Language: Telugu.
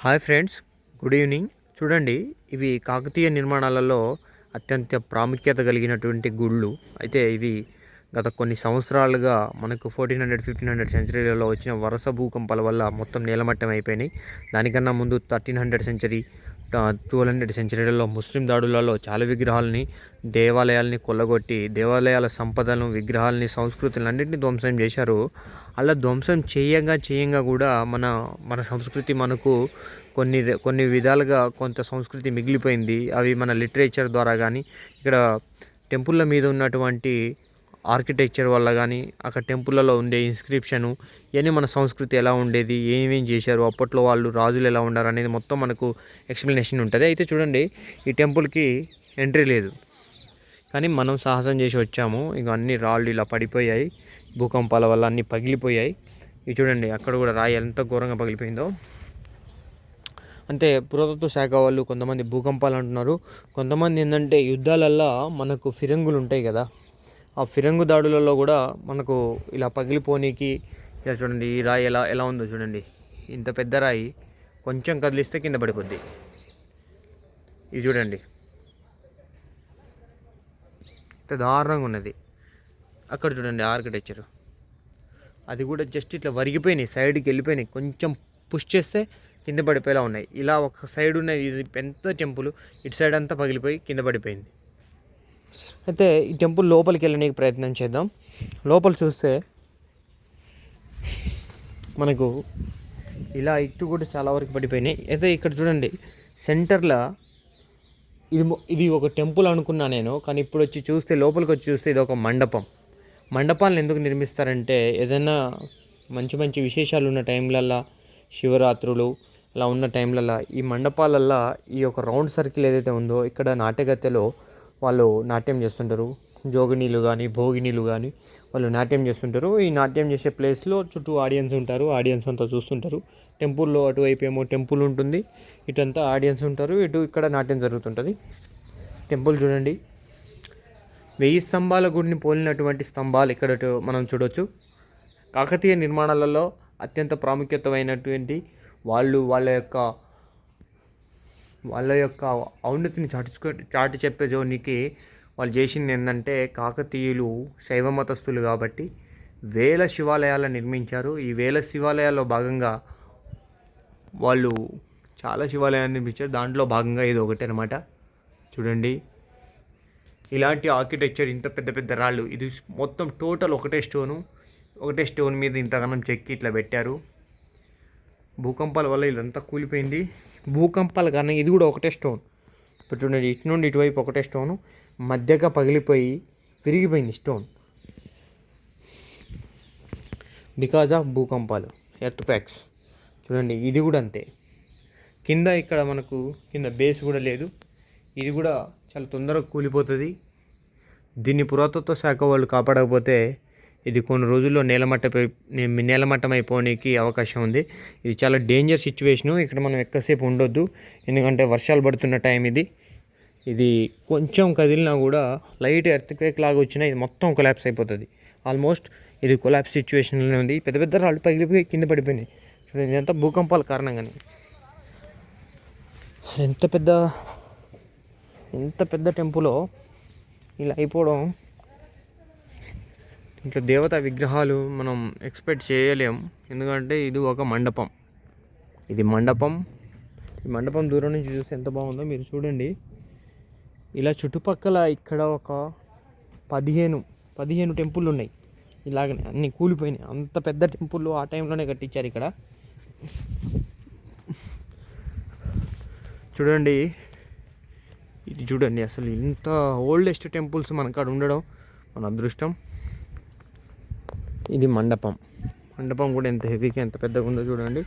Hi friends, good evening. చూడండి, ఇవి కాకతీయ నిర్మాణాలలో అత్యంత ప్రాముఖ్యత కలిగినటువంటి గుళ్ళు. అయితే ఇవి గత కొన్ని సంవత్సరాలుగా మనకు 1400-1500 సెంచరీలలో వచ్చిన వరుస భూకంపాల వల్ల మొత్తం నేలమట్టం అయిపోయినాయి. దానికన్నా ముందు 1300 సెంచరీ, 1200 సెంచరీలలో ముస్లిం దాడులలో చాలా విగ్రహాలని, దేవాలయాల్ని కొల్లగొట్టి దేవాలయాల సంపదలను, విగ్రహాలని, సంస్కృతులను అన్నింటినీ ధ్వంసం చేశారు. అలా ధ్వంసం చేయంగా కూడా మన సంస్కృతి మనకు కొన్ని విధాలుగా కొంత సంస్కృతి మిగిలిపోయింది. అవి మన లిటరేచర్ ద్వారా కానీ, ఇక్కడ టెంపుల్ల మీద ఉన్నటువంటి ఆర్కిటెక్చర్ వల్ల కానీ, అక్కడ టెంపుల్లలో ఉండే ఇన్స్క్రిప్షను, ఇవన్నీ మన సంస్కృతి ఎలా ఉండేది, ఏమేం చేశారు, అప్పట్లో వాళ్ళు రాజులు ఎలా ఉన్నారు అనేది మొత్తం మనకు ఎక్స్ప్లెనేషన్ ఉంటుంది. అయితే చూడండి, ఈ టెంపుల్కి ఎంట్రీ లేదు, కానీ మనం సాహసం చేసి వచ్చాము. ఇక అన్ని రాళ్ళు ఇలా పడిపోయాయి, భూకంపాల వల్ల అన్నీ పగిలిపోయాయి. ఇవి చూడండి, అక్కడ కూడా రాయి ఎంత ఘోరంగా పగిలిపోయిందో. అంటే పురాతత్వ శాఖ వాళ్ళు కొంతమంది భూకంపాలు అంటున్నారు, కొంతమంది ఏంటంటే యుద్ధాలల్లో మనకు ఫిరంగులు ఉంటాయి కదా, ఆ ఫిరంగు దాడులలో కూడా మనకు ఇలా పగిలిపోనీకి. ఇలా చూడండి, ఈ రాయి ఎలా ఉందో చూడండి. ఇంత పెద్ద రాయి కొంచెం కదిలిస్తే కింద పడిపోద్ది. ఇది చూడండి, ఇంత దారుణంగా ఉన్నది. అక్కడ చూడండి ఆర్కిటెక్చర్, అది కూడా జస్ట్ ఇట్లా వరిగిపోయినాయి, సైడ్కి వెళ్ళిపోయినాయి. కొంచెం పుష్ చేస్తే కింద పడిపోయేలా ఉన్నాయి. ఇలా ఒక సైడ్ ఉన్నది, ఇది పెద్ద టెంపుల్, ఇటు సైడ్ అంతా పగిలిపోయి కింద పడిపోయింది. అయితే ఈ టెంపుల్ లోపలికి వెళ్ళడానికి ప్రయత్నం చేద్దాం. లోపల చూస్తే మనకు ఇలా ఇటు కూడా చాలా వరకు పడిపోయినాయి. అయితే ఇక్కడ చూడండి, సెంటర్లో ఇది ఒక టెంపుల్ అనుకున్నా నేను, కానీ ఇప్పుడు వచ్చి చూస్తే, లోపలికి వచ్చి చూస్తే ఇది ఒక మండపం. మండపాలను ఎందుకు నిర్మిస్తారంటే, ఏదైనా మంచి విశేషాలు ఉన్న టైంలల్లో, శివరాత్రులు అలా ఉన్న టైంలల్లో ఈ మండపాలల్లో ఈ యొక్క రౌండ్ సర్కిల్ ఏదైతే ఉందో, ఇక్కడ నాట్యగత్తెలో వాళ్ళు నాట్యం చేస్తుంటారు. జోగినీలు కానీ, భోగినీలు కానీ వాళ్ళు నాట్యం చేస్తుంటారు. ఈ నాట్యం చేసే ప్లేస్లో చుట్టూ ఆడియన్స్ ఉంటారు, ఆడియన్స్ అంతా చూస్తుంటారు. టెంపుల్లో అటువైపు ఏమో టెంపుల్ ఉంటుంది, ఇటంతా ఆడియన్స్ ఉంటారు, ఇక్కడ నాట్యం జరుగుతుంటుంది. టెంపుల్ చూడండి, 1000 స్తంభాల గుడిని పోలినటువంటి స్తంభాలు ఇక్కడ మనం చూడవచ్చు. కాకతీయ నిర్మాణాలలో అత్యంత ప్రాముఖ్యతమైనటువంటి వాళ్ళ యొక్క ఔన్నతిని చాటి చెప్పే జోనికి వాళ్ళు చేసింది ఏంటంటే, కాకతీయులు శైవ మతస్థులు కాబట్టి వేల శివాలయాలను నిర్మించారు. ఈ వేల శివాలయాల్లో భాగంగా వాళ్ళు చాలా శివాలయాన్ని నిర్మించారు. దాంట్లో భాగంగా ఇది ఒకటి అనమాట. చూడండి, ఇలాంటి ఆర్కిటెక్చర్, ఇంత పెద్ద రాళ్ళు, ఇది మొత్తం టోటల్ ఒకటే స్టోన్ మీద ఇంతగానం చెక్కి ఇట్లా పెట్టారు. భూకంపాల వల్ల ఇదంతా కూలిపోయింది. భూకంపాల కారణం ఇది కూడా ఒకటే స్టోన్. ఇప్పుడు చూడండి, ఇటు నుండి ఇటువైపు ఒకటే స్టోను, మధ్యగా పగిలిపోయి విరిగిపోయింది స్టోన్, బికాజ్ ఆఫ్ భూకంపాలు, ఎర్త్ ప్యాక్స్. చూడండి, ఇది కూడా అంతే. ఇక్కడ మనకు కింద బేస్ కూడా లేదు, ఇది కూడా చాలా తొందరగా కూలిపోతుంది. దీన్ని పురాతత్వ శాఖ వాళ్ళు కాపాడకపోతే ఇది కొన్ని రోజుల్లో నేలమట్టం అయిపోవడానికి అవకాశం ఉంది. ఇది చాలా డేంజర్ సిచ్యువేషను. ఇక్కడ మనం ఎక్కువసేపు ఉండొద్దు, ఎందుకంటే వర్షాలు పడుతున్న టైం ఇది కొంచెం కదిలినా కూడా లైట్ ఎర్త్క్వేక్ లాగా వచ్చినా ఇది మొత్తం కొలాప్స్ అయిపోతుంది. ఆల్మోస్ట్ ఇది కొలాప్స్ సిచ్యువేషన్లోనే ఉంది. పెద్ద రాళ్ళు పగిలిపోయి కింద పడిపోయినాయి. చూడండి, ఇదంతా భూకంపాల కారణంగానే. అసలు ఎంత పెద్ద టెంపులో ఇలా అయిపోవడం, ఇంట్లో దేవతా విగ్రహాలు మనం ఎక్స్పెక్ట్ చేయలేం, ఎందుకంటే ఇది ఒక మండపం. ఈ మండపం దూరం నుంచి చూస్తే ఎంత బాగుందో మీరు చూడండి. ఇలా చుట్టుపక్కల ఇక్కడ ఒక 15 టెంపుల్ ఉన్నాయి, ఇలాగనే అన్నీ కూలిపోయినాయి. అంత పెద్ద టెంపుల్ ఆ టైంలోనే కట్టించారు ఇక్కడ. చూడండి అసలు ఇంత ఓల్డెస్ట్ టెంపుల్స్ మన కాడ ఉండడం మన అదృష్టం. ఇది మండపం కూడా ఎంత హెవీగా, ఎంత పెద్దగా ఉందో చూడండి.